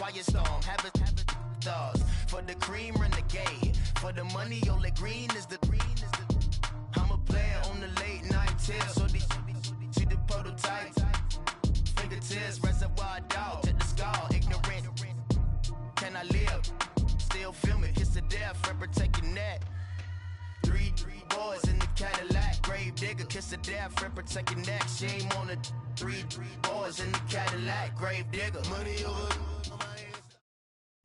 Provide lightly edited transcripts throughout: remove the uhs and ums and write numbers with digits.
quiet storm. Have it stars. For the cream, renegade. For the money, Ole Green is the I'm a player on the late night tier. So these see the prototype. Fingertips, reservoir dog. Check the skull, ignorant. Can I live? Still film it. Kiss to death, friend, protect your neck. Three boys in the Cadillac. Grave digger, kiss to death, friend, protect your neck. Shame on the three boys in the Cadillac. Grave digger. Money over.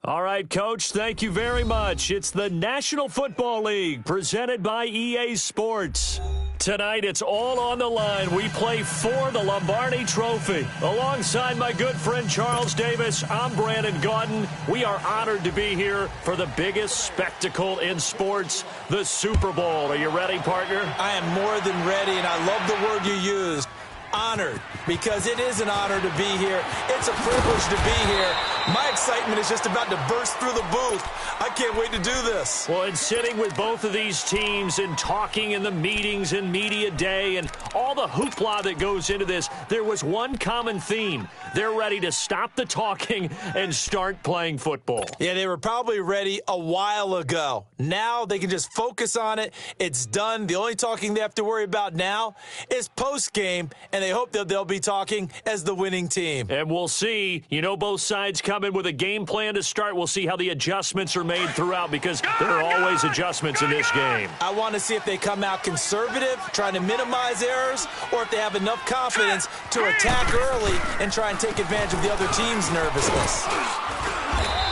All right, Coach, thank you very much. It's the National Football League presented by EA Sports. Tonight, it's all on the line. We play for the Lombardi Trophy. Alongside my good friend Charles Davis, I'm Brandon Gaudin. We are honored to be here for the biggest spectacle in sports, the Super Bowl. Are you ready, partner? I am more than ready, and I love the word you used. Honored, because it is an honor to be here. It's a privilege to be here. My excitement is just about to burst through the booth. I can't wait to do this. Well, and sitting with both of these teams and talking in the meetings and media day and all the hoopla that goes into this, there was one common theme. They're ready to stop the talking and start playing football. Yeah, they were probably ready a while ago. Now they can just focus on it. It's done. The only talking they have to worry about now is post-game, and they hope that they'll be talking as the winning team. And we'll see. You know, both sides come in with a game plan to start. We'll see how the adjustments are made throughout, because there are always adjustments in this game. I want to see if they come out conservative, trying to minimize errors, or if they have enough confidence to attack early and try and take advantage of the other team's nervousness.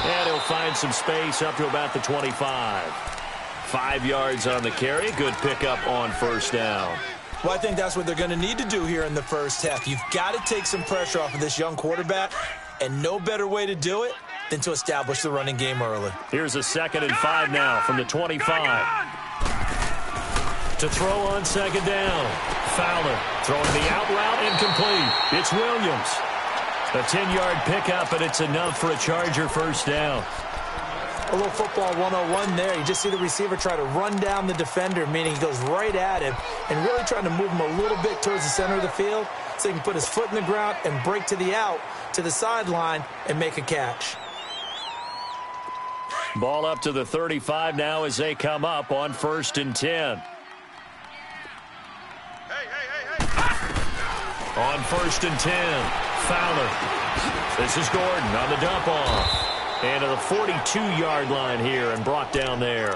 And he'll find some space up to about the 25. 5 yards on the carry. Good pickup on first down. Well, I think that's what they're going to need to do here in the first half. You've got to take some pressure off of this young quarterback, and no better way to do it than to establish the running game early. Here's a 2nd and 5 now from the 25. To throw on second down. Fowler throwing the out route, incomplete. It's Williams. A 10-yard pickup, and it's enough for a Charger first down. A little football 101 there. You just see the receiver try to run down the defender, meaning he goes right at him and really trying to move him a little bit towards the center of the field so he can put his foot in the ground and break to the out, to the sideline, and make a catch. Ball up to the 35 now as they come up on 1st and 10. On 1st and 10, Fowler. This is Gordon on the dump off. And to the 42-yard line here and brought down there.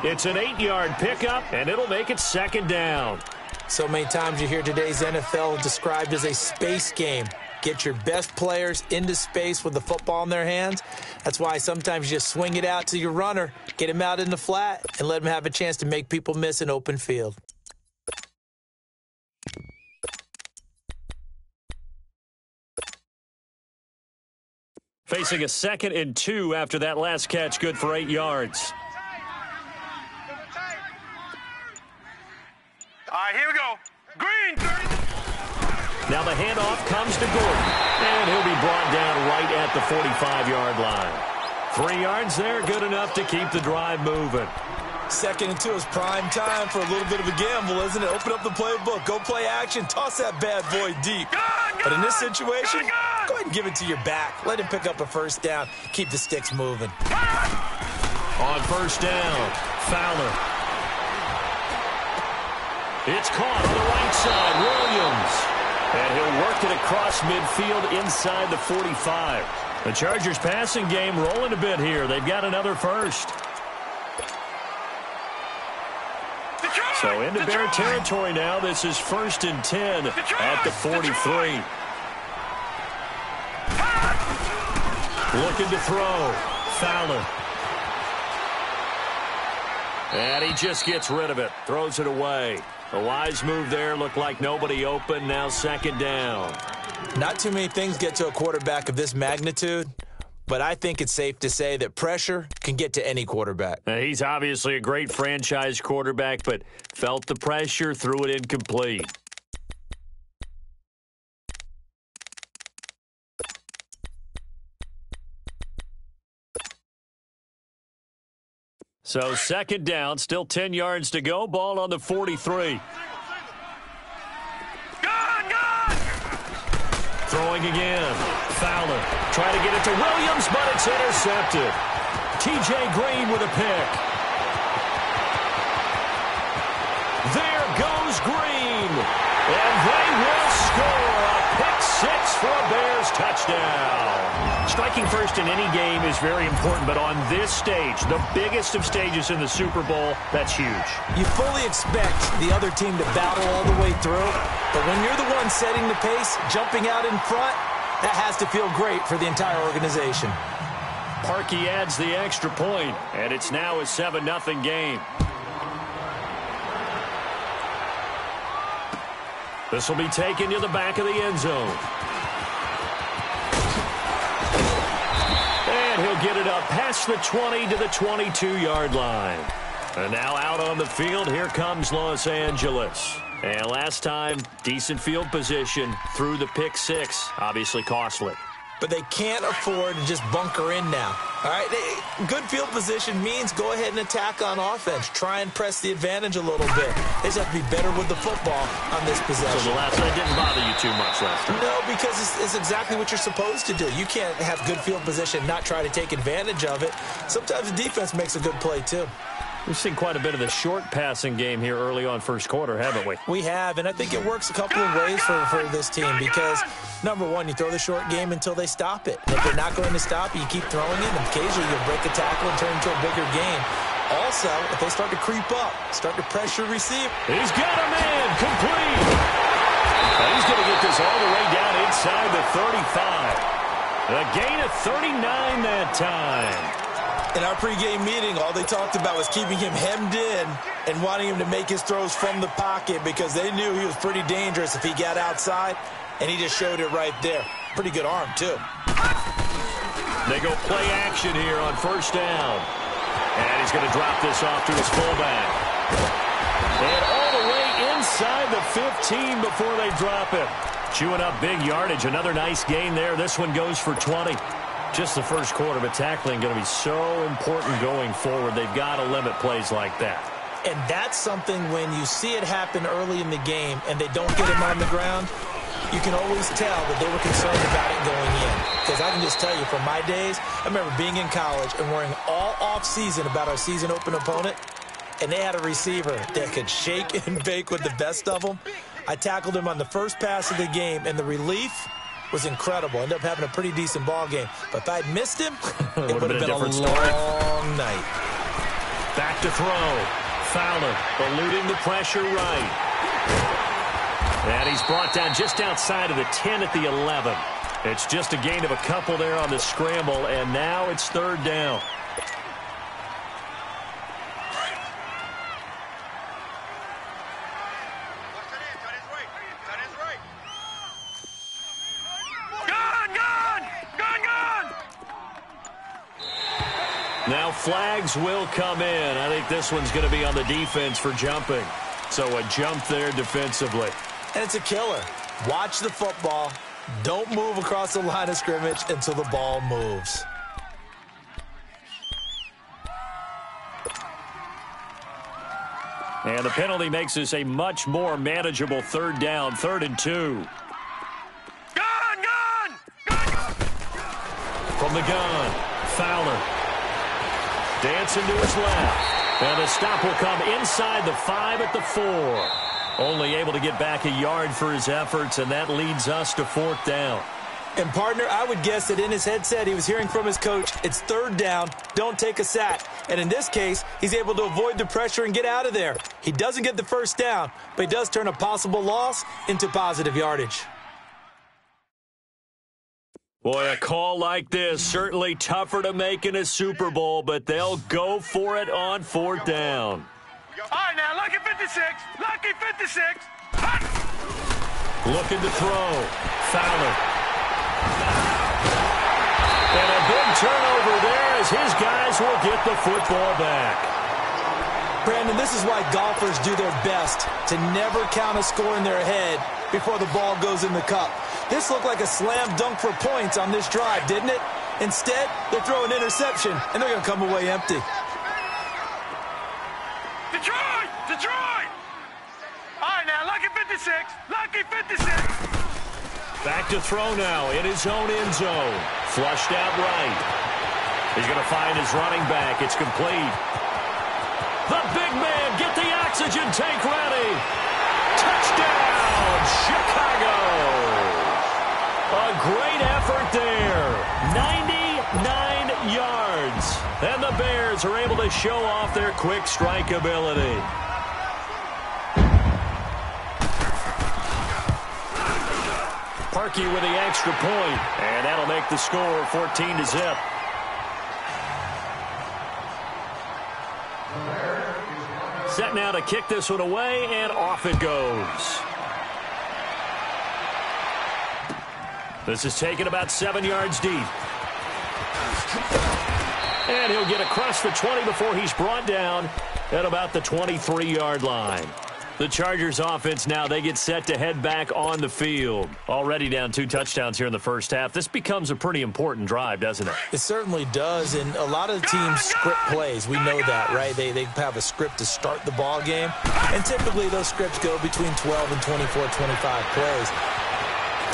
It's an 8-yard pickup, and it'll make it 2nd down. So many times you hear today's NFL described as a space game. Get your best players into space with the football in their hands. That's why sometimes you just swing it out to your runner, get him out in the flat, and let him have a chance to make people miss an open field. Facing a 2nd and 2 after that last catch, good for 8 yards. All right, here we go. Green, 30. Now the handoff comes to Gordon, and he'll be brought down right at the 45-yard line. 3 yards there, good enough to keep the drive moving. 2nd and 2 is prime time for a little bit of a gamble, isn't it? Open up the playbook, go play action, toss that bad boy deep. But in this situation, go ahead and give it to your back. Let him pick up a first down. Keep the sticks moving. On first down, Fowler. It's caught on the right side, Williams. And he'll work it across midfield inside the 45. The Chargers passing game rolling a bit here. They've got another first. So into Bear territory now. This is 1st and 10 at the 43. Looking to throw. Fowler. And he just gets rid of it. Throws it away. A wise move there. Looked like nobody open. Now 2nd down. Not too many things get to a quarterback of this magnitude, but I think it's safe to say that pressure can get to any quarterback. Now, he's obviously a great franchise quarterback, but felt the pressure, threw it incomplete. So 2nd down, still 10 yards to go. Ball on the 43. Throwing again. Fowler trying to get it to Williams, but it's intercepted. T.J. Green with a pick. There goes Green. And they will score a pick six for a Bears touchdown. Striking first in any game is very important, but on this stage, the biggest of stages in the Super Bowl, that's huge. You fully expect the other team to battle all the way through, but when you're the one setting the pace, jumping out in front, that has to feel great for the entire organization. Parkey adds the extra point, and it's now a 7-0 game. This will be taken to the back of the end zone. And he'll get it up past the 20 to the 22-yard line. And now out on the field, here comes Los Angeles. And last time, decent field position through the pick six, obviously costly. But they can't afford to just bunker in now. All right, good field position means go ahead and attack on offense. Try and press the advantage a little bit. They just have to be better with the football on this possession. So the last one didn't bother you too much last time? No, because it's exactly what you're supposed to do. You can't have good field position, not try to take advantage of it. Sometimes the defense makes a good play, too. We've seen quite a bit of the short passing game here early on first quarter, haven't we? We have, and I think it works a couple of ways for this team because, number one, you throw the short game until they stop it. And if they're not going to stop it, you keep throwing it, and occasionally you'll break a tackle and turn into a bigger game. Also, if they start to creep up, start to pressure receive. He's got a man, complete. And he's going to get this all the way down inside the 35. A gain of 39 that time. In our pregame meeting, all they talked about was keeping him hemmed in and wanting him to make his throws from the pocket because they knew he was pretty dangerous if he got outside, and he just showed it right there. Pretty good arm, too. They go play action here on first down. And he's going to drop this off to his fullback. And all the way inside the 15 before they drop it. Chewing up big yardage. Another nice gain there. This one goes for 20. Just the first quarter, but tackling going to be so important going forward. They've got to limit plays like that. And that's something when you see it happen early in the game and they don't get him on the ground, you can always tell that they were concerned about it going in. Because I can just tell you from my days, I remember being in college and worrying all off-season about our season open opponent, and they had a receiver that could shake and bake with the best of them. I tackled him on the first pass of the game, and the relief was incredible. Ended up having a pretty decent ball game. But if I'd missed him, it would have been a long night. Back to throw. Fowler eluding the pressure right. And he's brought down just outside of the 10 at the 11. It's just a gain of a couple there on the scramble, and now it's third down. Now flags will come in. I think this one's going to be on the defense for jumping. So a jump there defensively. And it's a killer. Watch the football. Don't move across the line of scrimmage until the ball moves. And the penalty makes this a much more manageable third down, 3rd and 2. Gun! From the gun, Fowler. Dancing to his left. And the stop will come inside the 5 at the 4. Only able to get back a yard for his efforts, and that leads us to 4th down. And, partner, I would guess that in his headset he was hearing from his coach, it's 3rd down, don't take a sack. And in this case, he's able to avoid the pressure and get out of there. He doesn't get the first down, but he does turn a possible loss into positive yardage. Boy, a call like this, certainly tougher to make in a Super Bowl, but they'll go for it on 4th down. All right, now, lucky 56. Lucky 56. Hot. Looking to throw. Fowler. And a big turnover there as his guys will get the football back. Brandon, this is why golfers do their best to never count a score in their head before the ball goes in the cup. This looked like a slam dunk for points on this drive, didn't it? Instead, they throw an interception, and they're going to come away empty. Detroit! All right, now, lucky 56. Lucky 56. Back to throw now in his own end zone. Flushed out right. He's going to find his running back. It's complete. The big man, get the oxygen tank ready. Touchdown, Chicago. A great effort there. 99 yards. And the Bears are able to show off their quick strike ability. Parkey with the extra point, and that'll make the score 14-0. Set now to kick this one away, and off it goes. This is taken about 7 yards deep. And he'll get across the 20 before he's brought down at about the 23-yard line. The Chargers offense now, they get set to head back on the field. Already down 2 touchdowns here in the first half. This becomes a pretty important drive, doesn't it? It certainly does, and a lot of the teams script plays. We know that, right? They have a script to start the ball game, and typically those scripts go between 12 and 24, 25 plays.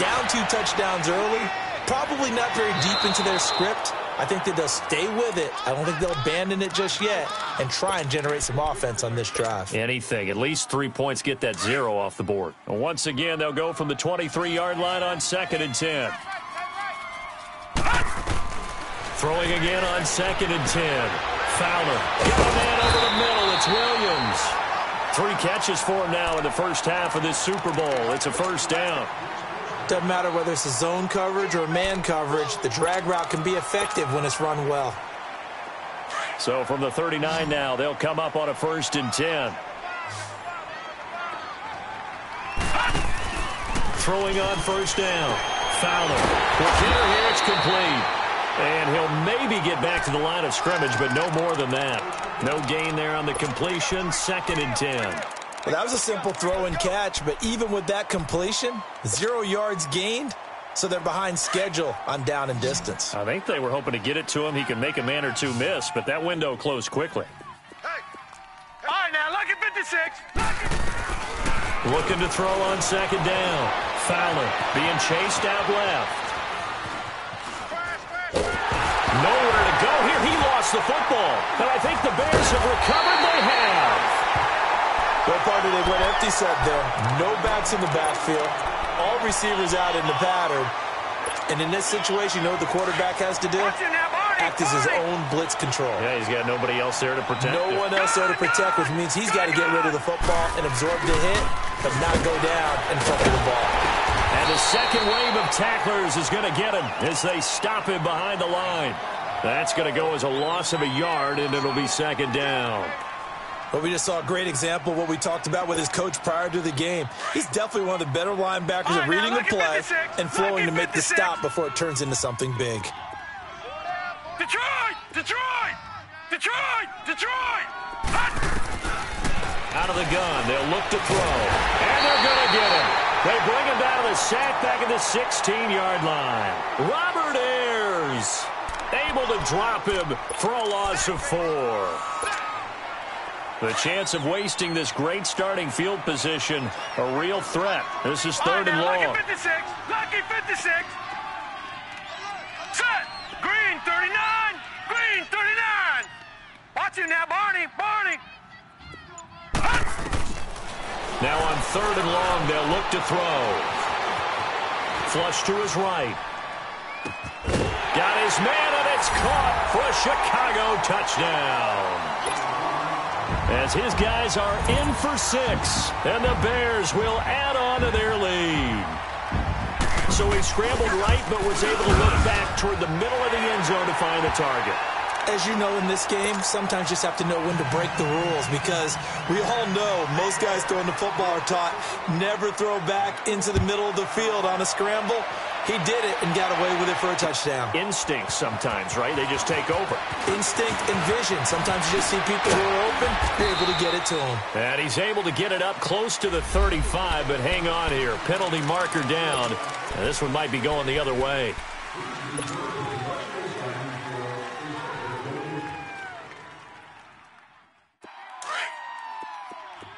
Down 2 touchdowns early, probably not very deep into their script. I think that they'll stay with it. I don't think they'll abandon it just yet and try and generate some offense on this drive. Anything. At least 3 points, get that 0 off the board. And once again, they'll go from the 23-yard line on 2nd and 10. Throwing again on 2nd and 10. Fowler. Get a man over the middle. It's Williams. 3 catches for him now in the first half of this Super Bowl. It's a first down. Doesn't matter whether it's a zone coverage or man coverage, the drag route can be effective when it's run well. So from the 39 now, they'll come up on a 1st and 10. Throwing on 1st down. Fowler. Quick hitter here, it's complete. And he'll maybe get back to the line of scrimmage, but no more than that. No gain there on the completion, 2nd and 10. Well, that was a simple throw and catch, but even with that completion, 0 yards gained, so they're behind schedule on down and distance. I think they were hoping to get it to him. He could make a man or 2 miss, but that window closed quickly. Hey. All right, now, lucky 56. Looking to throw on 2nd down. Fowler being chased out left. Nowhere to go here. He lost the football. And I think the Bears have recovered. They have. Well, partner, they went empty set there. No backs in the backfield. All receivers out in the pattern. And in this situation, you know what the quarterback has to do? Act as his own blitz control. Yeah, he's got nobody else there to protect No him. one else there to protect, which means he's got to get rid of the football and absorb the hit, but not go down and fumble the ball. And the second wave of tacklers is going to get him as they stop him behind the line. That's going to go as a loss of a yard, and it'll be 2nd down. But we just saw a great example of what we talked about with his coach prior to the game. He's definitely one of the better linebackers at reading the play and flowing to make the stop before it turns into something big. Detroit! Detroit! Detroit! Detroit! Out of the gun, they'll look to throw. And they're going to get him. They bring him down to the sack back at the 16-yard line. Robert Ayers able to drop him for a loss of 4. The chance of wasting this great starting field position, a real threat. This is 3rd and long. Lucky 56. Lucky 56. Set. Green 39. Green 39. Watch him now, Barney. Barney. Now on 3rd and long, they'll look to throw. Flush to his right. Got his man, and it's caught for a Chicago touchdown. As his guys are in for 6, and the Bears will add on to their lead. So he scrambled right, but was able to look back toward the middle of the end zone to find the target. As you know, in this game, sometimes you just have to know when to break the rules, because we all know most guys throwing the football are taught never throw back into the middle of the field on a scramble. He did it and got away with it for a touchdown. Instinct sometimes, right? They just take over. Instinct and vision. Sometimes you just see people who are open, you're able to get it to them. And he's able to get it up close to the 35, but hang on here. Penalty marker down. And this one might be going the other way.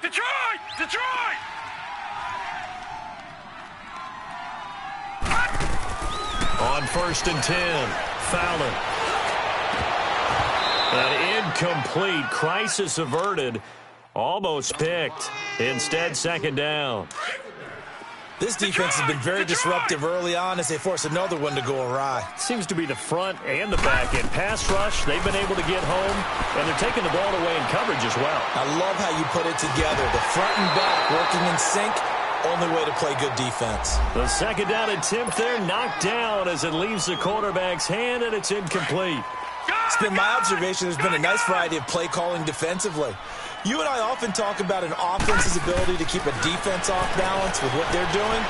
Detroit! Detroit! On 1st and 10, Fowler. An incomplete, crisis averted, almost picked. Instead, 2nd down. This defense has been very disruptive early on as they force another one to go awry. Seems to be the front and the back end. Pass rush, they've been able to get home, and they're taking the ball away in coverage as well. I love how you put it together. The front and back working in sync, only way to play good defense. The 2nd down attempt there knocked down as it leaves the quarterback's hand, and it's incomplete. It's been my observation there's been a nice variety of play calling defensively. You and I often talk about an offense's ability to keep a defense off balance with what they're doing.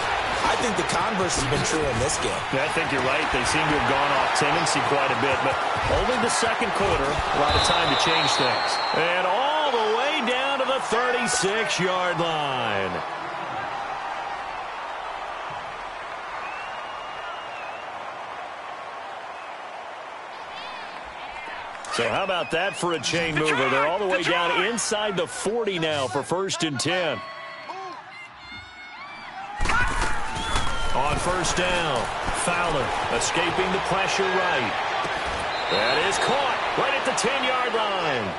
I think the converse has been true in this game. Yeah, I think you're right. They seem to have gone off tendency quite a bit, but only the 2nd quarter, a lot of time to change things. And all the way down to the 36-yard line. So how about that for a chain mover? They're all the way down inside the 40 now for 1st and 10. On 1st down, Fowler escaping the pressure right. That is caught right at the 10-yard line.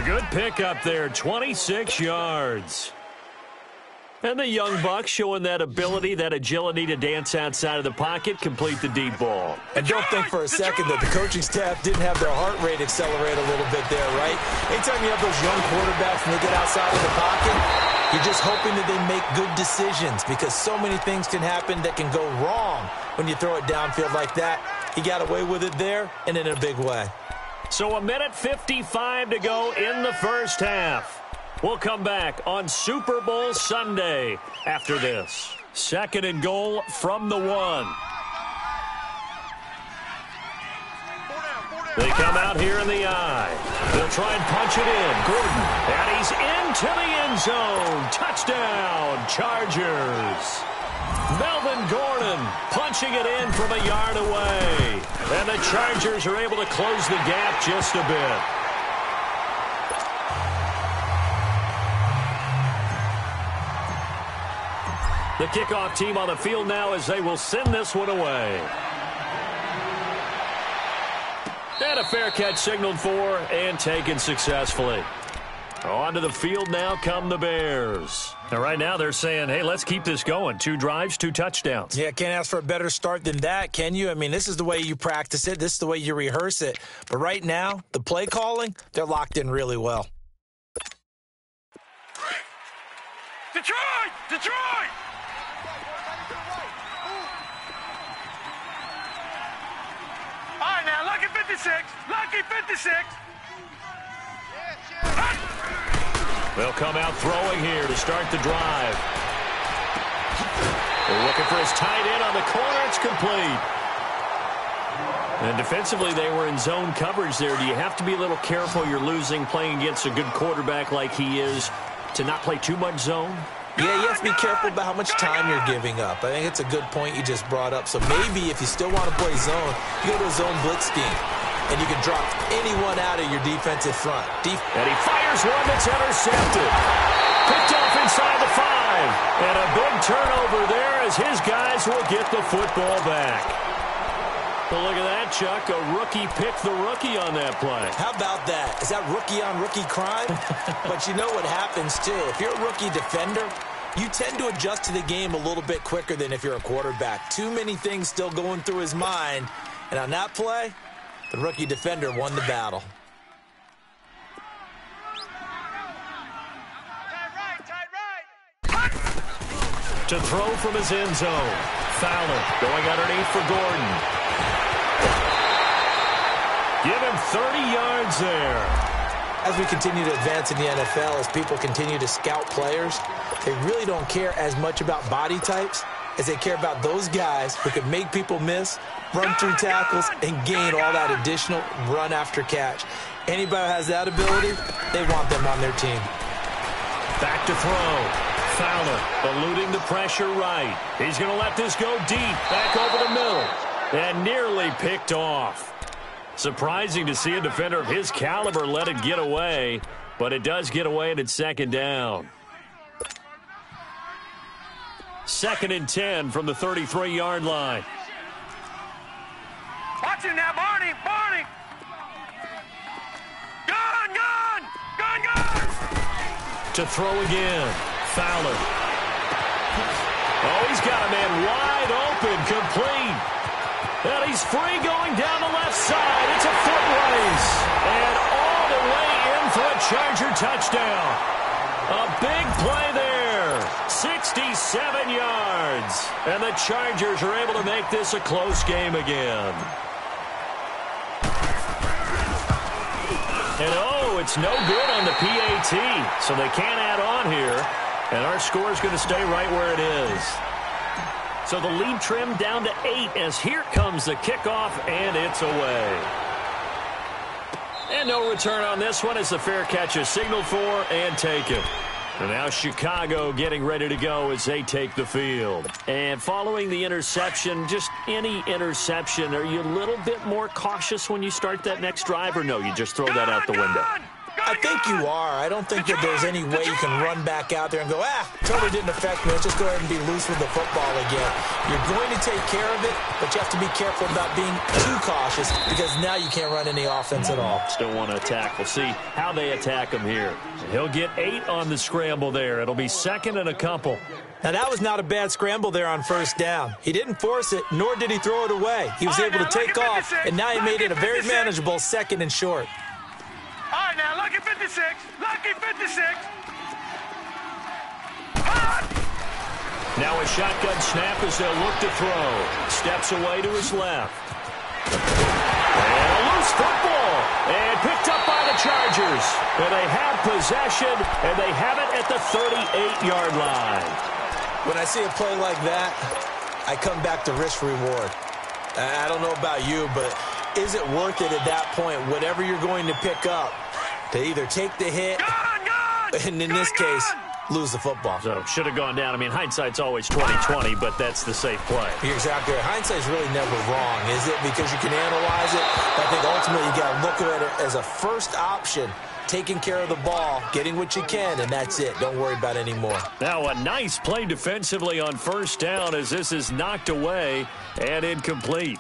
A good pickup there, 26 yards. And the young buck showing that ability, that agility to dance outside of the pocket, complete the deep ball. And don't think for a second that the coaching staff didn't have their heart rate accelerate a little bit there, right? Anytime you have those young quarterbacks and they get outside of the pocket, you're just hoping that they make good decisions because so many things can happen that can go wrong when you throw it downfield like that. He got away with it there and in a big way. So 1:55 to go in the first half. We'll come back on Super Bowl Sunday after this. 2nd and goal from the 1. They come out here in the eye. They'll try and punch it in. Gordon, and he's into the end zone. Touchdown, Chargers. Melvin Gordon punching it in from a yard away. And the Chargers are able to close the gap just a bit. The kickoff team on the field now as they will send this one away. And a fair catch signaled for and taken successfully. Onto the field now come the Bears. And right now they're saying, hey, let's keep this going. 2 drives, 2 touchdowns. Yeah, can't ask for a better start than that, can you? I mean, this is the way you practice it. This is the way you rehearse it. But right now, the play calling, they're locked in really well. Detroit! Detroit! All right, now, lucky 56. Lucky 56. They'll come out throwing here to start the drive. They're looking for his tight end on the corner. It's complete. And defensively, they were in zone coverage there. Do you have to be a little careful? You're losing playing against a good quarterback like he is to not play too much zone? Yeah, you have to be careful about how much time you're giving up. I think it's a good point you just brought up. So maybe if you still want to play zone, you go to a zone blitz scheme. And you can drop anyone out of your defensive front. And he fires one that's intercepted. Picked off inside the 5. And a big turnover there as his guys will get the football back. Well, look at that, Chuck. A rookie picked the rookie on that play. How about that? Is that rookie-on-rookie crime? But you know what happens, too. If you're a rookie defender, you tend to adjust to the game a little bit quicker than if you're a quarterback. Too many things still going through his mind. And on that play, the rookie defender won the battle. To throw from his end zone. Fowler going underneath for Gordon. Give him 30 yards there. As we continue to advance in the NFL, as people continue to scout players, they really don't care as much about body types as they care about those guys who can make people miss, run through tackles, and gain all that additional run after catch. Anybody who has that ability, they want them on their team. Back to throw. Fowler eluding the pressure right. He's going to let this go deep. Back over the middle. And nearly picked off. Surprising to see a defender of his caliber let it get away. But it does get away and it's 2nd down. 2nd and 10 from the 33-yard line. To throw again. Fowler. Oh, he's got a man wide open, complete. And he's free going down the left side. It's a foot race. And all the way in for a Charger touchdown. A big play there. 67 yards. And the Chargers are able to make this a close game again. And oh, it's no good on the PAT. So they can't add on here. And our score is going to stay right where it is. So the lead trimmed down to 8 as here comes the kickoff, and it's away. And no return on this one as the fair catch is signaled for and taken. And now Chicago getting ready to go as they take the field. And following the interception, just any interception, are you a little bit more cautious when you start that next drive, or no, you just throw that out the window? I think you are. I don't think that there's any way you can run back out there and go, totally didn't affect me. Let's just go ahead and be loose with the football again. You're going to take care of it, but you have to be careful about being too cautious because now you can't run any offense at all. Still want to attack. We'll see how they attack him here. He'll get 8 on the scramble there. It'll be second and a couple. Now, that was not a bad scramble there on first down. He didn't force it, nor did he throw it away. He was able to take off, and now he made it a very manageable second and short. All right, now, lucky 56. Lucky 56. Now a shotgun snap as they'll look to throw. Steps away to his left. And a loose football. And picked up by the Chargers. And they have possession, and they have it at the 38-yard line. When I see a play like that, I come back to risk-reward. I don't know about you, but is it worth it at that point, whatever you're going to pick up, to either take the hit, and in this case, lose the football? So should have gone down. I mean, hindsight's always 20/20, but that's the safe play. You're exactly right. Hindsight's really never wrong, is it? Because you can analyze it. But I think ultimately you got to look at it as a first option, taking care of the ball, getting what you can, and that's it. Don't worry about any more. Now a nice play defensively on first down as this is knocked away and incomplete.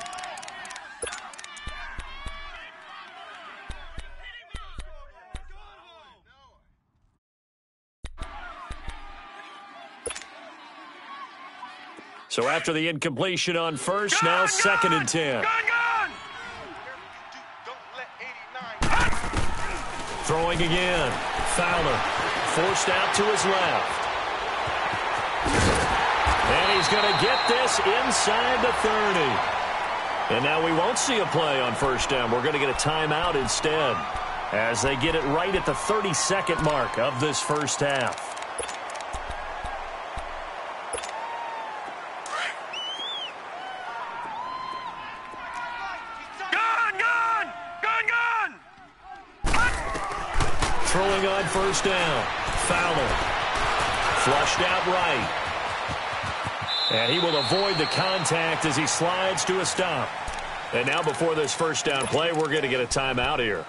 So after the incompletion on first, now second and 10. Throwing again. Fowler forced out to his left. And he's going to get this inside the 30. And now we won't see a play on first down. We're going to get a timeout instead as they get it right at the 32nd mark of this first half. Throwing on first down. Fowler. Flushed out right. And he will avoid the contact as he slides to a stop. And now before this first down play, we're going to get a timeout here,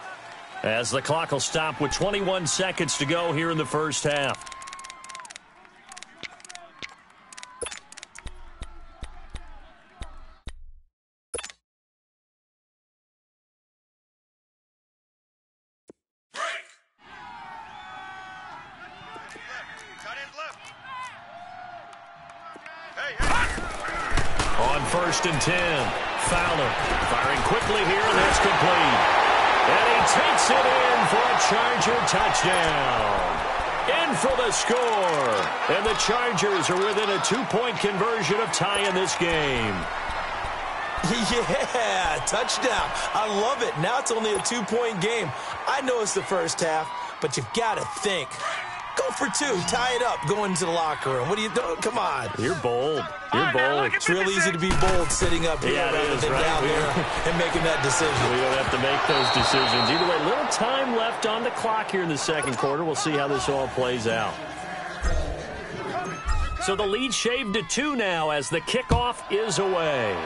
as the clock will stop with 21 seconds to go here in the first half. On first and 10, Fowler firing quickly here, and that's complete. And he takes it in for a Charger touchdown. In for the score. And the Chargers are within a 2-point conversion of tying this game. Yeah, touchdown. I love it. Now it's only a 2-point game. I know it's the first half, but you've got to think. Go for 2. Tie it up. Go into the locker room. What are you doing? Come on. You're bold. You're bold. It's real easy to be bold sitting up here rather than down there and making that decision. We don't have to make those decisions. Either way, little time left on the clock here in the second quarter. We'll see how this all plays out. So the lead shaved to 2 now as the kickoff is away.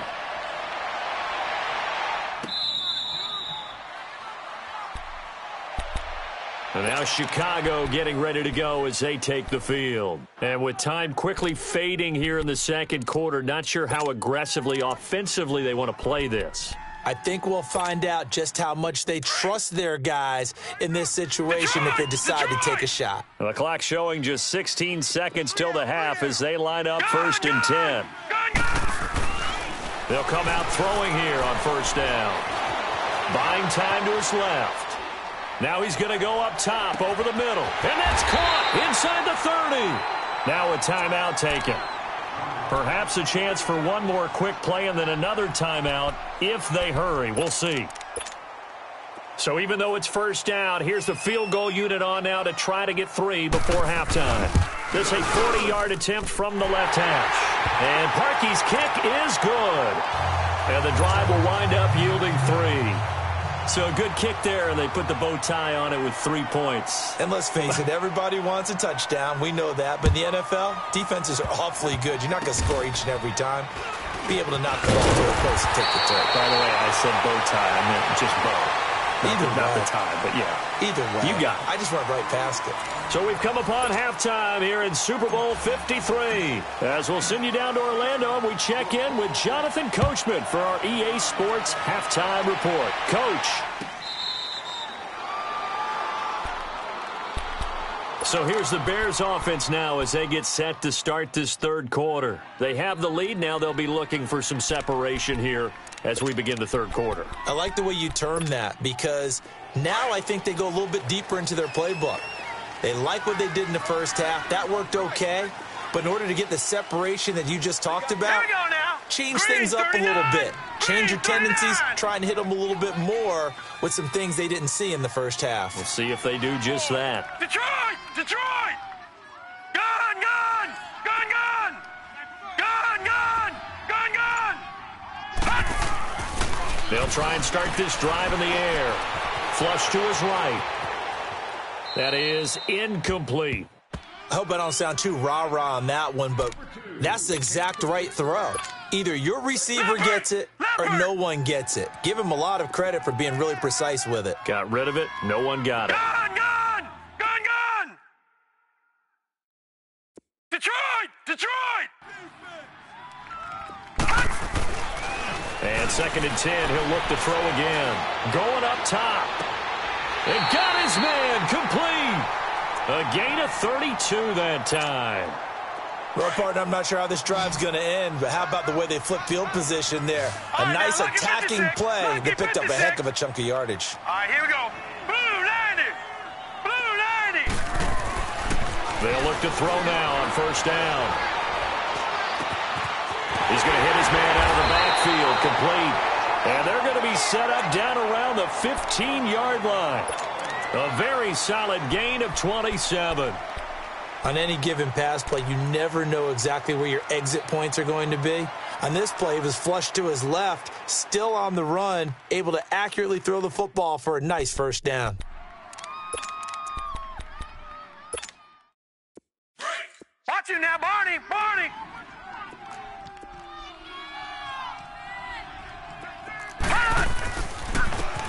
And now Chicago getting ready to go as they take the field. And with time quickly fading here in the second quarter, not sure how aggressively, offensively they want to play this. I think we'll find out just how much they trust their guys in this situation if they decide to take a shot. The clock showing just 16 seconds till the half as they line up 1st and 10. They'll come out throwing here on 1st down. Buying time to his left. Now he's going to go up top over the middle. And that's caught inside the 30. Now a timeout taken. Perhaps a chance for one more quick play and then another timeout if they hurry. We'll see. So even though it's 1st down, here's the field goal unit on now to try to get 3 before halftime. This a 40-yard attempt from the left hash. And Parkey's kick is good. And the drive will wind up yielding 3. So a good kick there, and they put the bow tie on it with 3 points. And let's face it, everybody wants a touchdown. We know that. But in the NFL, defenses are awfully good. You're not going to score each and every time. Be able to knock the ball to a place and take the turn. By the way, I said bow tie. I meant just bow. Not the tie, but yeah. Either way. You got it. I just went right past it. So we've come upon halftime here in Super Bowl 53. As we'll send you down to Orlando, and we check in with Jonathan Coachman for our EA Sports Halftime Report. Coach. So here's the Bears offense now as they get set to start this 3rd quarter. They have the lead. Now they'll be looking for some separation here as we begin the 3rd quarter. I like the way you term that because now I think they go a little bit deeper into their playbook. They like what they did in the 1st half. That worked okay. But in order to get the separation that you just talked about, change things up a little bit. Change your tendencies, try and hit them a little bit more with some things they didn't see in the 1st half. We'll see if they do just that. Detroit! Detroit! Gun, gun! Gun, gun! Gun, gun! Gun, gun! They'll try and start this drive in the air. Flush to his right. That is incomplete. I hope I don't sound too rah-rah on that one, but that's the exact right throw. Either your receiver gets it or no one gets it. Give him a lot of credit for being really precise with it. Got rid of it. No one got it. Gun, gun! Gun, gun! Detroit! Detroit! And 2nd and 10, he'll look to throw again. Going up top. And got his man complete. A gain of 32 that time. Well, partner, I'm not sure how this drive's going to end, but how about the way they flip field position there? A nice attacking play that picked up a heck of a chunk of yardage. All right, here we go. Blue 90! Blue 90! They'll look to throw now on 1st down. He's going to hit his man out of the backfield, complete. And they're going to be set up down around the 15-yard line. A very solid gain of 27. On any given pass play, you never know exactly where your exit points are going to be. On this play, he was flushed to his left, still on the run, able to accurately throw the football for a nice 1st down. Watch you now, Barney! Barney!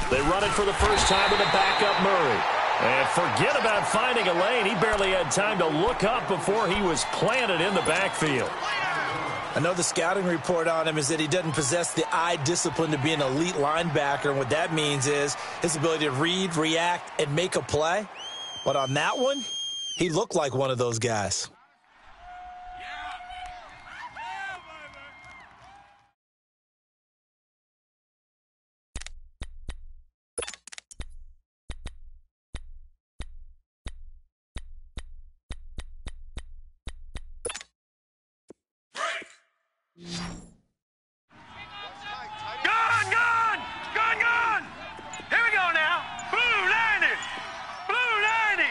They run it for the first time with a backup Murray. And forget about finding a lane. He barely had time to look up before he was planted in the backfield. I know the scouting report on him is that he doesn't possess the eye discipline to be an elite linebacker. And what that means is his ability to read, react, and make a play. But on that one, he looked like one of those guys. Gun, gun! Gun, gun! Here we go now. Blue 90! Blue 90!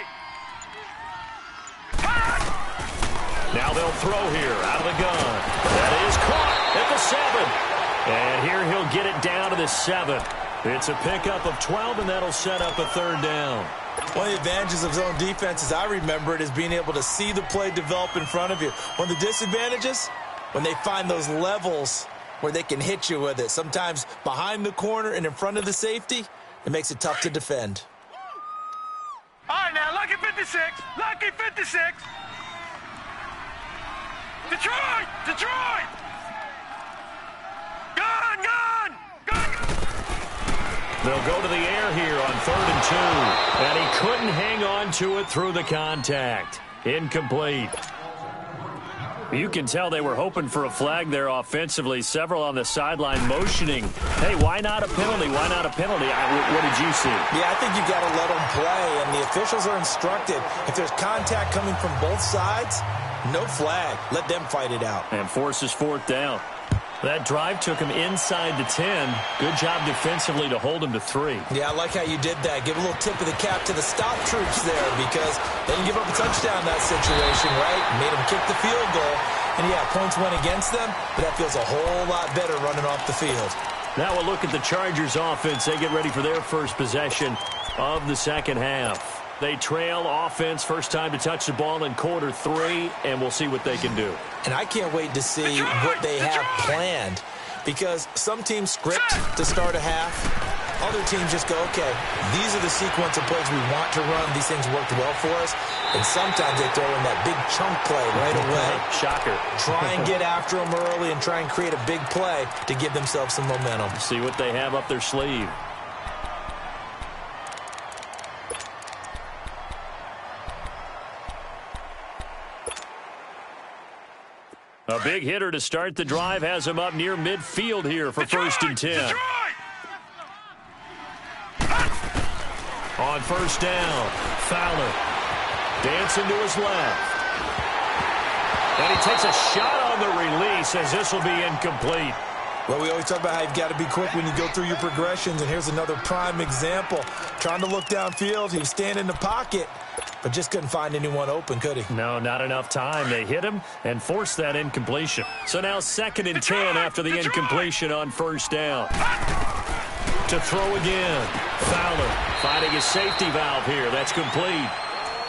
Now they'll throw here out of the gun. That is caught at the 7. And here he'll get it down to the 7. It's a pickup of 12, and that'll set up a 3rd down. One of the advantages of zone defense, as I remember it, is being able to see the play develop in front of you. One of the disadvantages, when they find those levels where they can hit you with it. Sometimes behind the corner and in front of the safety, it makes it tough to defend. All right, now, lucky 56. Lucky 56. Detroit! Detroit! Gun, gun! Gun, gun! They'll go to the air here on 3rd and 2. And he couldn't hang on to it through the contact. Incomplete. You can tell they were hoping for a flag there offensively. Several on the sideline motioning. Hey, why not a penalty? Why not a penalty? What did you see? Yeah, I think you got to let them play, and the officials are instructed. If there's contact coming from both sides, no flag. Let them fight it out. And forces 4th down. That drive took him inside the 10. Good job defensively to hold him to 3. Yeah, I like how you did that. Give a little tip of the cap to the stop troops there because they didn't give up a touchdown in that situation, right? Made them kick the field goal. And, yeah, points went against them, but that feels a whole lot better running off the field. Now we'll look at the Chargers offense. They get ready for their first possession of the second half. They trail offense, first time to touch the ball in quarter 3, and we'll see what they can do. And I can't wait to see what they have planned because some teams script to start a half. Other teams just go, okay, these are the sequence of plays we want to run. These things worked well for us. And sometimes they throw in that big chunk play right away. Shocker. Try and get after them early and try and create a big play to give themselves some momentum. See what they have up their sleeve. A big hitter to start the drive has him up near midfield here for 1st and 10. On 1st down, Fowler dancing to his left. And he takes a shot on the release as this will be incomplete. Well, we always talk about how you've got to be quick when you go through your progressions, and here's another prime example. Trying to look downfield, he was standing in the pocket, but just couldn't find anyone open, could he? No, not enough time. They hit him and forced that incompletion. So now 2nd and 10 after the incompletion on 1st down. To throw again. Fowler finding his safety valve here. That's complete.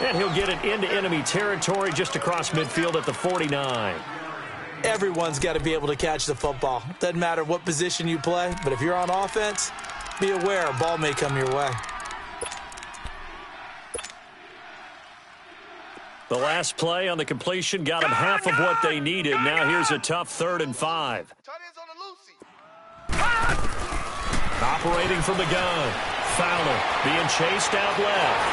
And he'll get it into enemy territory just across midfield at the 49. Everyone's got to be able to catch the football. Doesn't matter what position you play, but if you're on offense, be aware a ball may come your way. The last play on the completion got them half of what they needed. Now here's a tough 3rd and 5. Operating from the gun. Fowler being chased out left.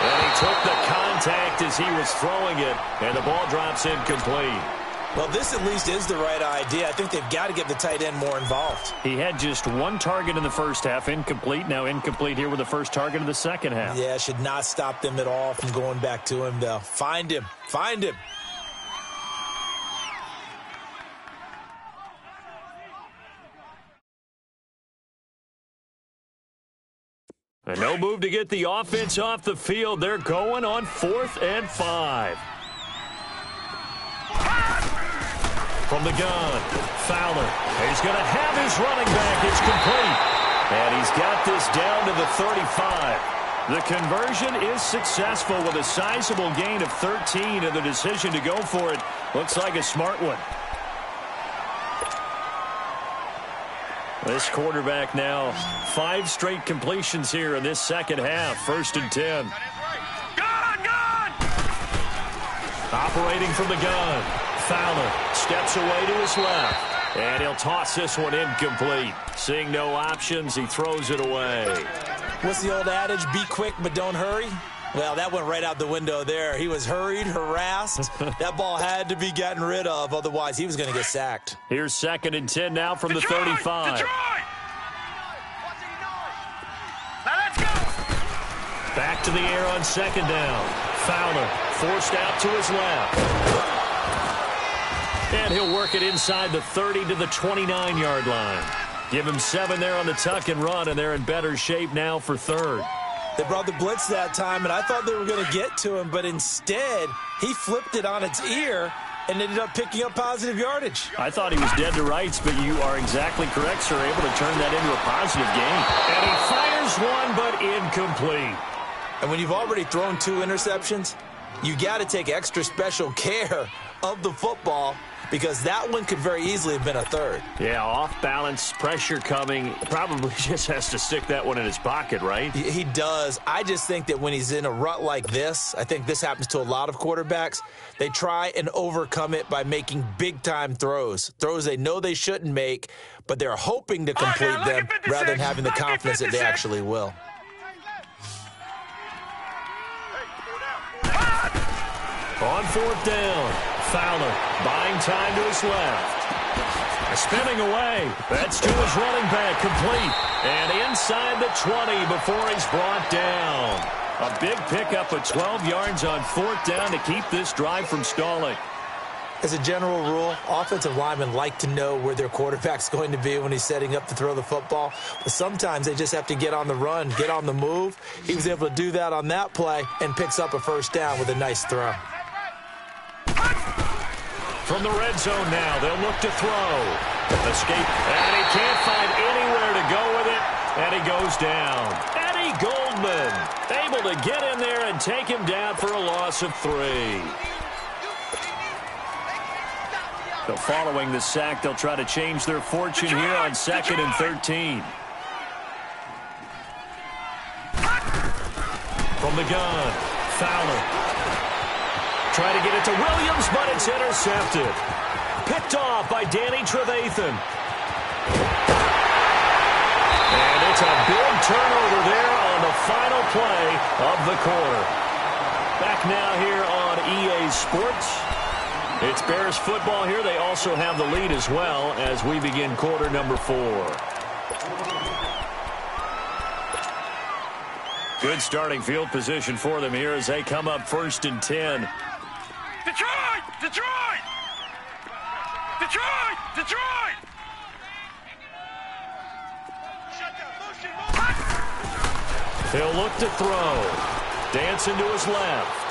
And he took the contact as he was throwing it, and the ball drops incomplete. Well, this at least is the right idea. I think they've got to get the tight end more involved. He had just 1 target in the first half, incomplete. Now incomplete here with the first target of the second half. Yeah, should not stop them at all from going back to him, though. Find him. Find him. And no move to get the offense off the field. They're going on 4th and 5. From the gun, Fowler. He's going to have his running back. It's complete. And he's got this down to the 35. The conversion is successful with a sizable gain of 13, and the decision to go for it looks like a smart one. This quarterback now 5 straight completions here in this second half. 1st and 10. Gun! Operating from the gun. Fowler steps away to his left. And he'll toss this one incomplete. Seeing no options, he throws it away. What's the old adage? Be quick, but don't hurry. Well, that went right out the window there. He was hurried, harassed. That ball had to be gotten rid of. Otherwise, he was going to get sacked. Here's 2nd and 10 now from the 35. Detroit! Now let's go! Back to the air on 2nd down. Fowler forced out to his left. And he'll work it inside the 30 to the 29-yard line. Give him 7 there on the tuck and run, and they're in better shape now for 3rd. They brought the blitz that time, and I thought they were going to get to him, but instead, he flipped it on its ear and ended up picking up positive yardage. I thought he was dead to rights, but you are exactly correct, sir, able to turn that into a positive gain. And he fires one, but incomplete. And when you've already thrown 2 interceptions, you got to take extra special care of the football, because that one could very easily have been a third. Yeah, off balance, pressure coming. Probably just has to stick that one in his pocket, right? He does. I just think that when he's in a rut like this, I think this happens to a lot of quarterbacks, they try and overcome it by making big-time throws they know they shouldn't make, but they're hoping to complete them rather than having the confidence that they actually will. On fourth down, Fowler buying time to his left. Spinning away. That's to his running back, complete. And inside the 20 before he's brought down. A big pickup of 12 yards on fourth down to keep this drive from stalling. As a general rule, offensive linemen like to know where their quarterback's going to be when he's setting up to throw the football. But sometimes they just have to get on the run, get on the move. He was able to do that on that play and picks up a first down with a nice throw. From the red zone now, they'll look to throw. Escape, and he can't find anywhere to go with it, and he goes down. Eddie Goldman able to get in there and take him down for a loss of 3. So following the sack, they'll try to change their fortune here on 2nd and 13. From the gun, Fowler. Try to get it to Williams, but it's intercepted. Picked off by Danny Trevathan. And it's a big turnover there on the final play of the quarter. Back now here on EA Sports. It's Bears football here. They also have the lead as well as we begin quarter number 4. Good starting field position for them here as they come up 1st and 10. Detroit! Detroit! Detroit! Detroit! He'll look to throw. Dancing to his left.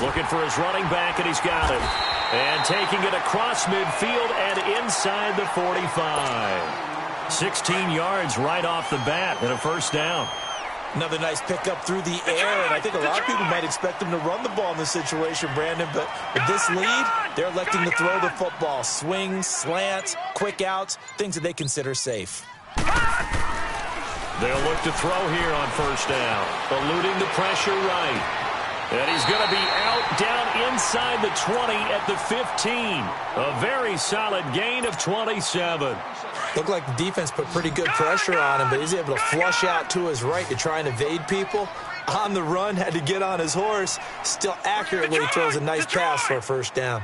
Looking for his running back, and he's got it. And taking it across midfield and inside the 45. 16 yards right off the bat and a first down. Another nice pickup through the air, and I think a lot of people might expect him to run the ball in this situation, Brandon, but with this lead, they're electing to throw the football. Swings, slants, quick outs, things that they consider safe. They'll look to throw here on first down, eluding the pressure right. And he's going to be out down inside the 20 at the 15. A very solid gain of 27. Looked like the defense put pretty good pressure on him, but he's able to flush out to his right to try and evade people. On the run, had to get on his horse. Still accurately throws a nice pass for a first down.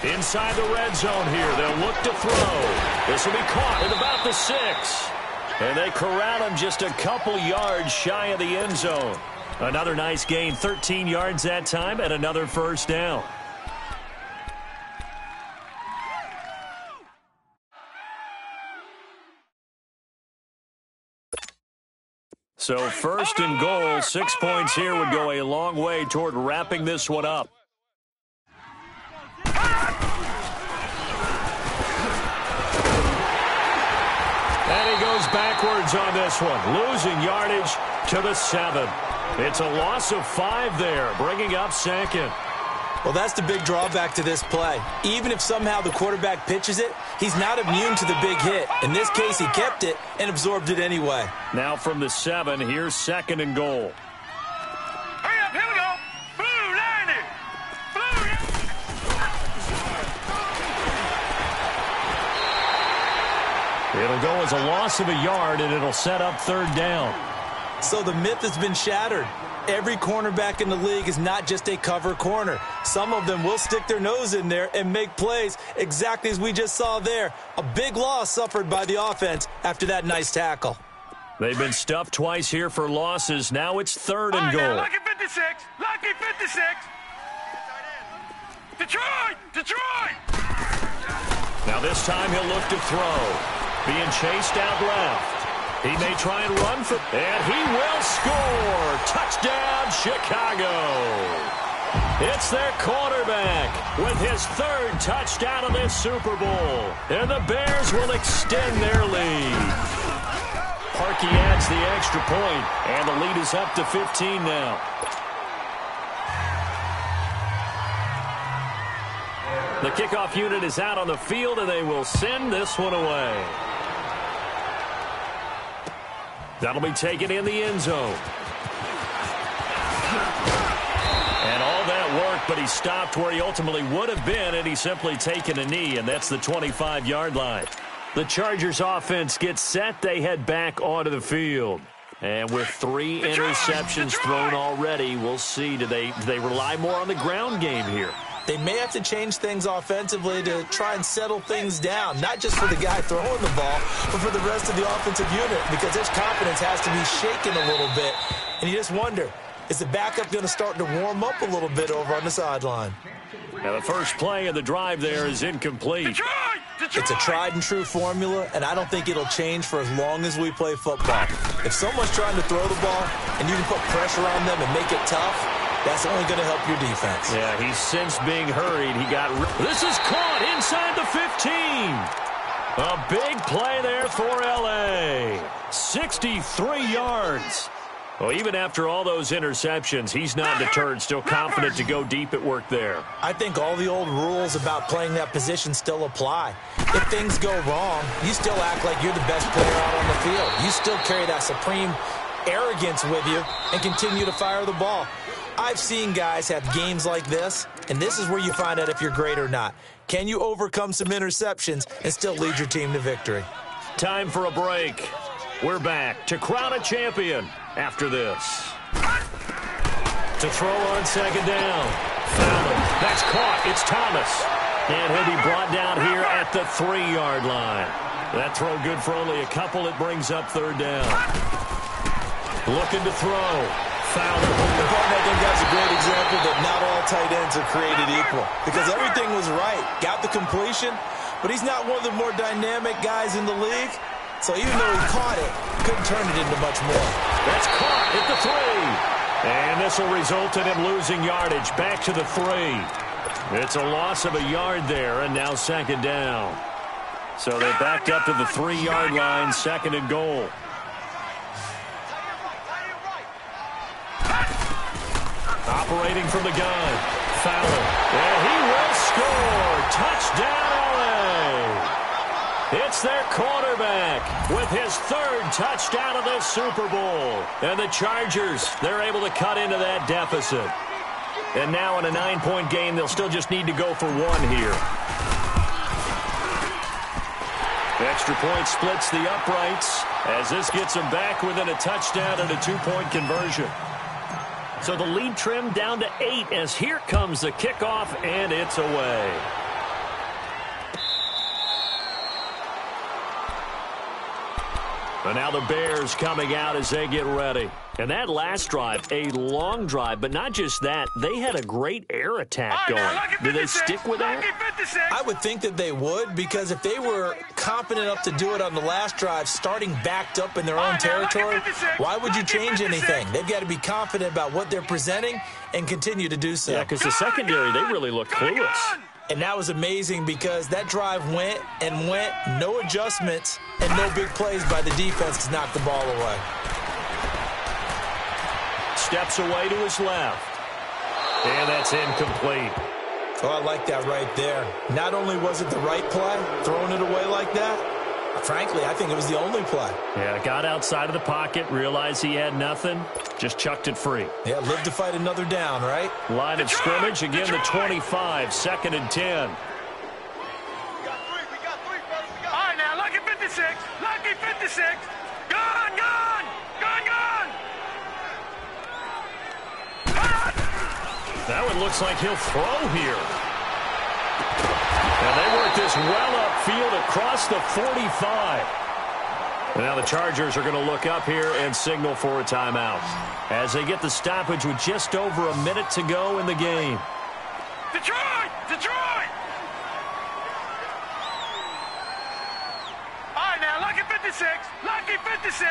Inside the red zone here, they'll look to throw. This will be caught at about the 6. And they corral him just a couple yards shy of the end zone. Another nice gain, 13 yards that time, and another first down. So 1st and goal, 6 points here would go a long way toward wrapping this one up. And he goes backwards on this one, losing yardage to the 7. It's a loss of 5 there, bringing up 2nd. Well, that's the big drawback to this play. Even if somehow the quarterback pitches it, he's not immune to the big hit. In this case, he kept it and absorbed it anyway. Now from the 7, here's 2nd and goal. Hurry up, here we go. Blue, line it. Blue. It'll go as a loss of a yard, and it'll set up 3rd down. So the myth has been shattered. Every cornerback in the league is not just a cover corner. Some of them will stick their nose in there and make plays exactly as we just saw there. A big loss suffered by the offense after that nice tackle. They've been stuffed twice here for losses. Now it's 3rd and goal. Lucky 56. Lucky 56. Detroit. Detroit. Now this time he'll look to throw. Being chased out left. He may try and run for, and he will score. Touchdown, Chicago. It's their quarterback with his 3rd touchdown of this Super Bowl. And the Bears will extend their lead. Parkey adds the extra point, and the lead is up to 15 now. The kickoff unit is out on the field, and they will send this one away. That'll be taken in the end zone. And all that work, but he stopped where he ultimately would have been, and he's simply taken a knee, and that's the 25-yard line. The Chargers offense gets set. They head back onto the field. And with 3 interceptions thrown already, we'll see. Do they rely more on the ground game here? They may have to change things offensively to try and settle things down, not just for the guy throwing the ball, but for the rest of the offensive unit, because his confidence has to be shaken a little bit. And you just wonder, is the backup going to start to warm up a little bit over on the sideline? Now the first play of the drive there is incomplete. It's a tried-and-true formula, and I don't think it'll change for as long as we play football. If someone's trying to throw the ball and you can put pressure on them and make it tough, that's only going to help your defense. Yeah, he's since being hurried. This is caught inside the 15. A big play there for L.A. 63 yards. Well, even after all those interceptions, he's not deterred, still confident to go deep at work there. I think all the old rules about playing that position still apply. If things go wrong, you still act like you're the best player out on the field. You still carry that supreme arrogance with you and continue to fire the ball. I've seen guys have games like this, and this is where you find out if you're great or not. Can you overcome some interceptions and still lead your team to victory? Time for a break. We're back to crown a champion after this. To throw on second down. Fallon. That's caught. It's Thomas. And he'll be brought down here at the 3-yard line. That throw good for only a couple. It brings up third down. Looking to throw. Fowler. I think that's a great example that not all tight ends are created equal, because everything was right. Got the completion, but he's not one of the more dynamic guys in the league. So even though he caught it, couldn't turn it into much more. That's caught at the 3. And this will result in him losing yardage back to the 3. It's a loss of a yard there, and now second down. So they're backed up to the 3-yard line, second and goal. Operating from the gun. Fowler. And he will score. Touchdown, LA. It's their quarterback with his 3rd touchdown of the Super Bowl. And the Chargers, they're able to cut into that deficit. And now in a 9-point game, they'll still just need to go for 1 here. The extra point splits the uprights as this gets them back within a touchdown and a 2-point conversion. So the lead trimmed down to 8 as here comes the kickoff, and it's away. And now the Bears coming out as they get ready. And that last drive, a long drive, but not just that. They had a great air attack going. Do they stick with that? I would think that they would, because if they were confident enough to do it on the last drive, starting backed up in their own territory, why would you change anything? They've got to be confident about what they're presenting and continue to do so. Yeah, because the secondary, they really look clueless. And that was amazing because that drive went and went, no adjustments, and no big plays by the defense to knock the ball away. Steps away to his left. And that's incomplete. Oh, I like that right there. Not only was it the right play, throwing it away like that, frankly, I think it was the only play. Yeah, got outside of the pocket, realized he had nothing, just chucked it free. Yeah, live to fight another down, right? Line of scrimmage, again the 25, 2nd and 10. All right, now, lucky 56, lucky 56. Gun, gun, gun, gun. That one looks like he'll throw here. And they work this well upfield across the 45. And now the Chargers are going to look up here and signal for a timeout as they get the stoppage with just over a minute to go in the game. Detroit! Detroit! All right, now, lucky 56, lucky 56.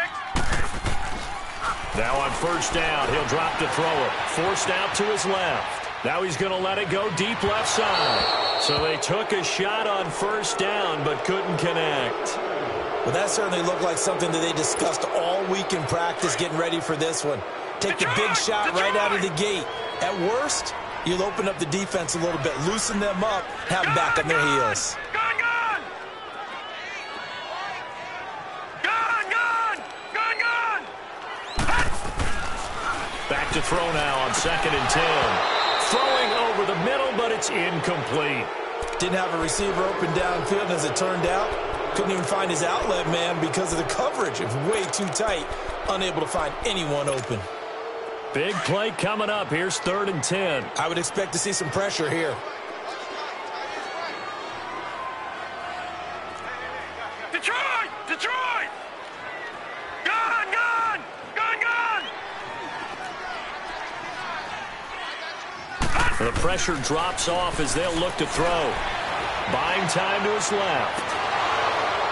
Now on first down, he'll drop to throw it. Forced out to his left. Now he's going to let it go deep left side. So they took a shot on first down but couldn't connect. Well, that certainly looked like something that they discussed all week in practice getting ready for this one. Take the big shot right out of the gate. At worst, you'll open up the defense a little bit, loosen them up, have them back on their heels. Back to throw now on 2nd and 10. Throwing over the middle, but it's incomplete. Didn't have a receiver open downfield, as it turned out. Couldn't even find his outlet man because of the coverage. It was way too tight. Unable to find anyone open. Big play coming up. Here's 3rd and 10. I would expect to see some pressure here. Detroit! Detroit! Gun! Gun! Gun! Gun! The pressure drops off as they'll look to throw. Buying time to his left.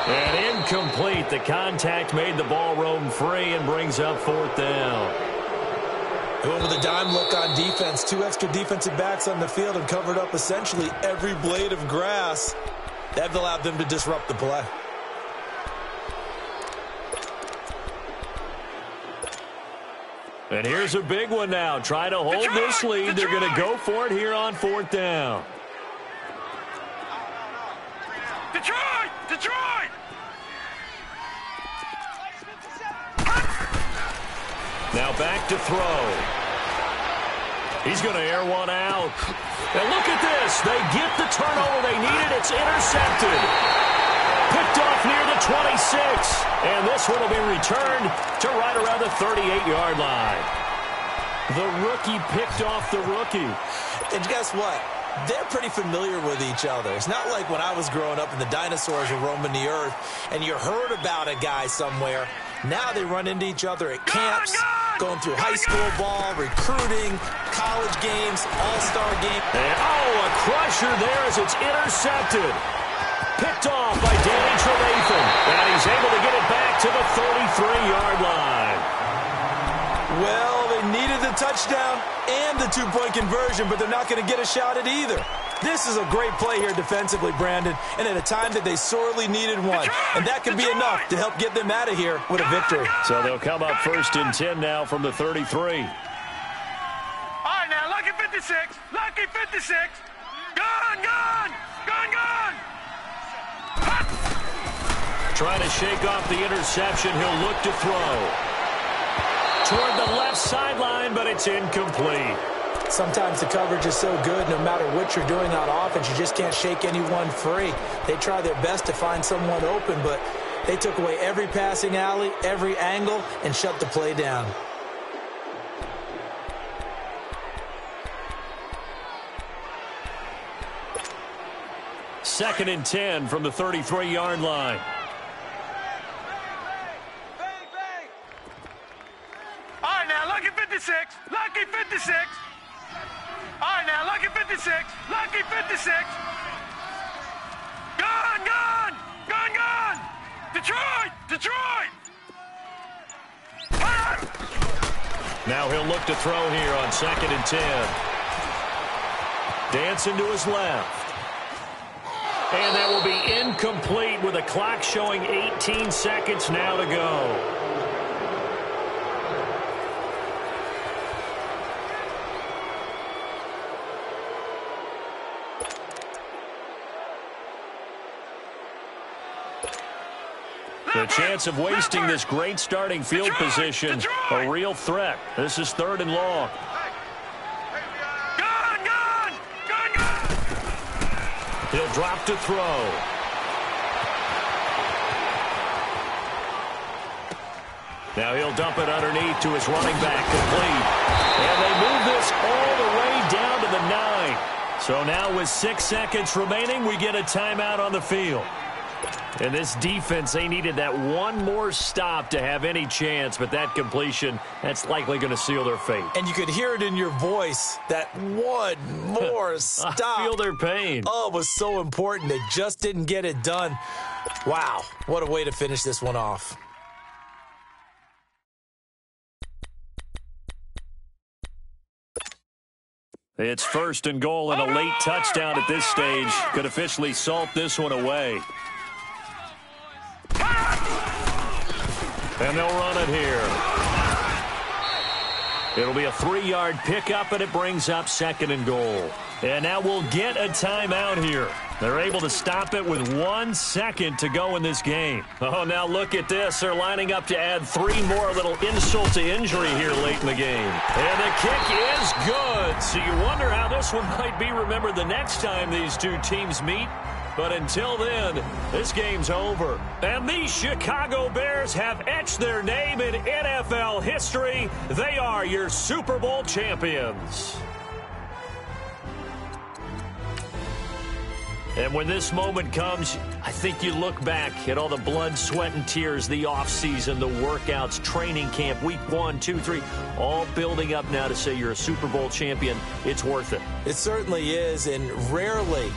And incomplete. The contact made the ball roam free and brings up 4th down. They went with a dime look on defense. 2 extra defensive backs on the field and covered up essentially every blade of grass. That allowed them to disrupt the play. And here's a big one now. Try to hold this lead. They're going to go for it here on 4th down. Detroit! Detroit! Now back to throw. He's going to air one out. And look at this. They get the turnover they needed. It's intercepted. Picked off near the 26. And this one will be returned to right around the 38-yard line. The rookie picked off the rookie. And guess what? They're pretty familiar with each other. It's not like when I was growing up and the dinosaurs were roaming the earth and you heard about a guy somewhere. Now they run into each other at camps, going through high school ball, recruiting, college games, all-star games. And a crusher there as it's intercepted. Picked off by Danny Trevathan. And he's able to get it back to the 33-yard line. Well, they needed the touchdown and the 2-point conversion, but they're not going to get a shot at either. This is a great play here defensively, Brandon, and at a time that they sorely needed one. And that could be enough to help get them out of here with a victory. So they'll come up 1st and 10 now from the 33. All right, now, lucky 56. Lucky 56. Gun! Gun! Gun! Gun! Trying to shake off the interception. He'll look to throw. Toward the left sideline, but it's incomplete. Sometimes the coverage is so good, no matter what you're doing on offense, you just can't shake anyone free. They try their best to find someone open, but they took away every passing alley, every angle, and shut the play down. Second and 10 from the 33-yard line. All right, now, lucky 56. Lucky 56. All right, now, lucky 56. Lucky 56. Gun! Gun! Gun! Gun! Detroit! Detroit! Now he'll look to throw here on 2nd and 10. Dancing to his left. And that will be incomplete with a clock showing 18 seconds now to go. The chance of wasting this great starting field position, a real threat. This is 3rd and long. Gun! Gun! Gun! Gun! He'll drop to throw. Now he'll dump it underneath to his running back, complete. And they move this all the way down to the 9. So now with 6 seconds remaining, we get a timeout on the field. And this defense, they needed that one more stop to have any chance, but that completion, that's likely going to seal their fate. And you could hear it in your voice, that one more stop. I feel their pain. Oh, it was so important. They just didn't get it done. Wow, what a way to finish this one off. It's 1st and goal, and a late touchdown at this stage could officially salt this one away. And they'll run it here. It'll be a 3-yard pickup, and it brings up 2nd and goal. And now we'll get a timeout here. They're able to stop it with 1 second to go in this game. Oh, now look at this. They're lining up to add 3 more, little insult to injury here late in the game. And the kick is good. So you wonder how this one might be remembered the next time these two teams meet. But until then, this game's over. And the Chicago Bears have etched their name in NFL history. They are your Super Bowl champions. And when this moment comes, I think you look back at all the blood, sweat, and tears, the offseason, the workouts, training camp, week 1, 2, 3, all building up now to say you're a Super Bowl champion. It's worth it. It certainly is, and rarely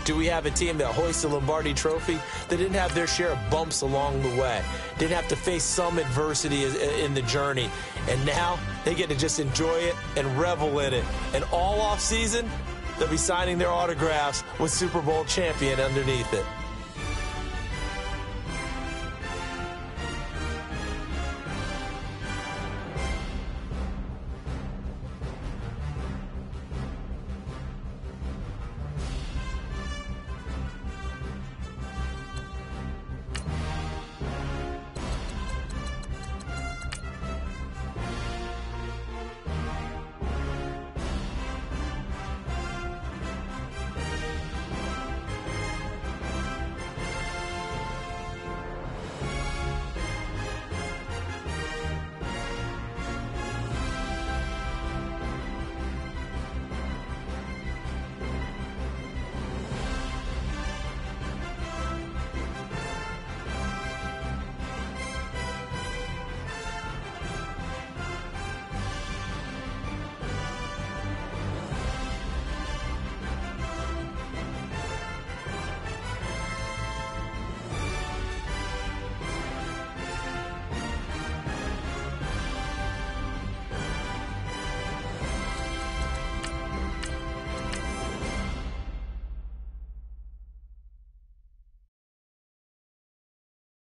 do we have a team that hoists the Lombardi Trophy that didn't have their share of bumps along the way, didn't have to face some adversity in the journey, and now they get to just enjoy it and revel in it. And all offseason, they'll be signing their autographs with Super Bowl champion underneath it.